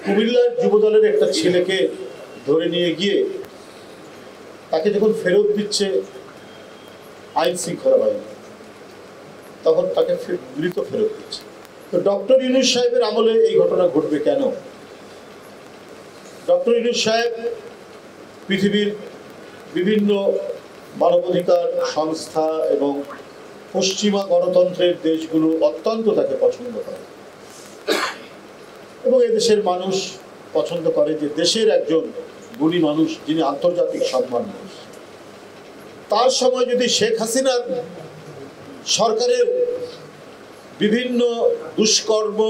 কুমিল্লার যুবদলের একটা ছেলেকে ধরে নিয়ে গিয়ে তাকে যখন ফেরত দিচ্ছে আইন শৃঙ্খলা বাহিনী, তখন তাকে দ্রুত ফেরত দিচ্ছে। তো ডক্টর ইউনূস সাহেবের আমলে এই ঘটনা ঘটবে কেন? ডক্টর ইউনূস সাহেব পৃথিবীর বিভিন্ন মানবাধিকার সংস্থা এবং পশ্চিমা গণতন্ত্রের দেশগুলো অত্যন্ত তাকে পছন্দ করে এবং এদেশের মানুষ পছন্দ করে যে দেশের একজন গুণী মানুষ যিনি আন্তর্জাতিক সম্মান মানুষ। তার সময় যদি শেখ হাসিনার সরকারের বিভিন্ন দুষ্কর্ম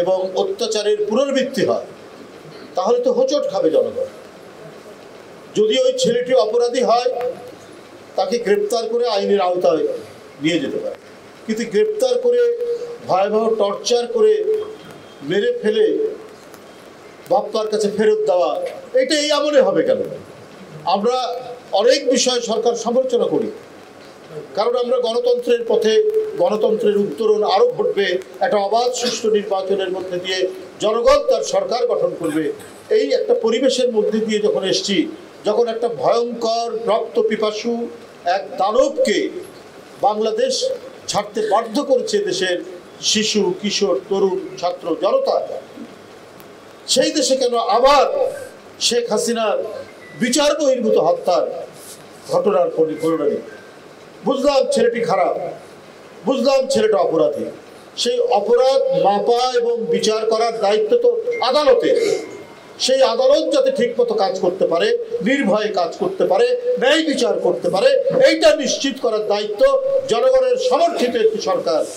এবং অত্যাচারের পুনরাবৃত্তি হয়, তাহলে তো হোঁচট খাবে জনগণ। যদি ওই ছেলেটি অপরাধী হয়, তাকে গ্রেপ্তার করে আইনের আওতায় নিয়ে যেতে পারে, কিন্তু গ্রেপ্তার করে ভয়াবহ টর্চার করে মেরে ফেলে বাপ্পার কাছে ফেরত দেওয়া, এটা এই আমলে হবে কেন? আমরা অনেক বিষয় সরকার সমালোচনা করি, কারণ আমরা গণতন্ত্রের পথে, গণতন্ত্রের উত্তরণ আরও ঘটবে, একটা অবাধ সুষ্ঠু নির্বাচনের মধ্যে দিয়ে জনগণ তার সরকার গঠন করবে। এই একটা পরিবেশের মধ্যে দিয়ে যখন এসছি, যখন একটা ভয়ঙ্কর রক্ত পিপাসু এক দানবকে বাংলাদেশ ছাড়তে বাধ্য করেছে দেশের শিশু, কিশোর, তরুণ, ছাত্র জনতা, সেই দেশে কেন আবার শেখ হাসিনার বিচার বহির্ভূত হত্যার ঘটনার পরিণতি? বুঝলাম ছেলেটি খারাপ, বুঝলাম ছেলেটা অপরাধী, সেই অপরাধ মাপা এবং বিচার করার দায়িত্ব তো আদালতের। সেই আদালত যাতে ঠিকমতো কাজ করতে পারে, নির্ভয়ে কাজ করতে পারে, ন্যায় বিচার করতে পারে, এইটা নিশ্চিত করার দায়িত্ব জনগণের সমর্থিত একটি সরকারের।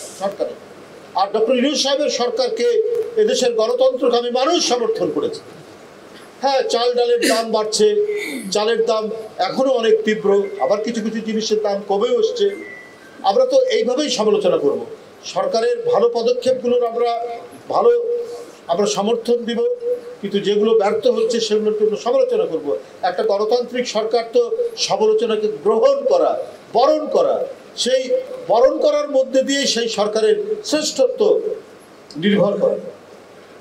আর ডক্টর ইউনূস সাহেবের সরকারকে এদেশের গণতন্ত্রকামী মানুষ সমর্থন করেছে। হ্যাঁ, চাল ডালের দাম বাড়ছে, চালের দাম এখনো অনেক তীব্র, আবার কিছু কিছু জিনিসের দাম কমেও এসছে। আমরা তো এইভাবেই সমালোচনা করব। সরকারের ভালো পদক্ষেপগুলোর আমরা সমর্থন দিব, কিন্তু যেগুলো ব্যর্থ হচ্ছে সেগুলোর জন্য সমালোচনা করব। একটা গণতান্ত্রিক সরকার তো সমালোচনাকে গ্রহণ করা, বরণ করা, সেই বরণ করার মধ্যে দিয়ে সেই সরকারের শ্রেষ্ঠত্ব নির্ভর করে।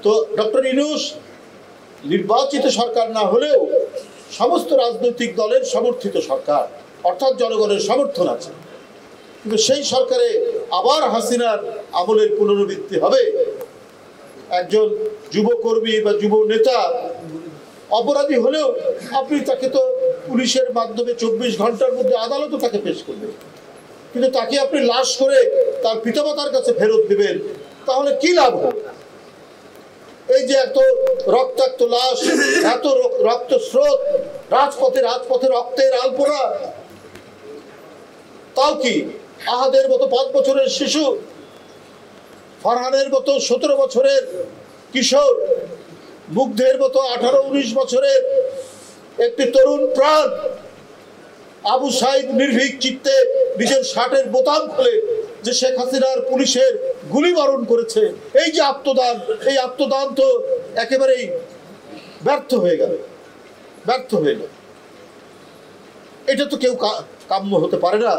তো ডক্টর ইউনূস নির্বাচিত সরকার না হলেও সমস্ত রাজনৈতিক দলের সমর্থিত সরকার, অর্থাৎ জনগণের সমর্থন আছে, কিন্তু সেই সরকারে আবার হাসিনার আমলের পুনরাবৃত্তি হবে। একজন যুবকর্মী বা যুব নেতা অপরাধী হলেও আপনি তাকে তো পুলিশের মাধ্যমে 24 ঘন্টার মধ্যে আদালতও তাকে পেশ করবে, কিন্তু তাকে আপনি লাশ করে তার পিতামাতার কাছে ফেরত দিবেন, তাহলে কি লাভ হবে? এই যে এত রক্তাক্ত লাশ, এত রক্ত স্রোত, রাজপথে রক্তের আলপনা, তাও কি আহাদের মতো 5 বছরের শিশু, ফারহানের মতো 17 বছরের কিশোর, মুগ্ধের মতো 18-19 বছরের একটি তরুণ প্রাণ, আবু সাইদ নির্ভীক চিত্তে নিজের শার্টের বোতাম খুলে যে শেখ হাসিনার পুলিশের গুলি বরণ করেছে, এই যে আত্মদান, এই আত্মদান তো একেবারেই ব্যর্থ হয়ে গেল। এটা তো কেউ কাম্য হতে পারে না।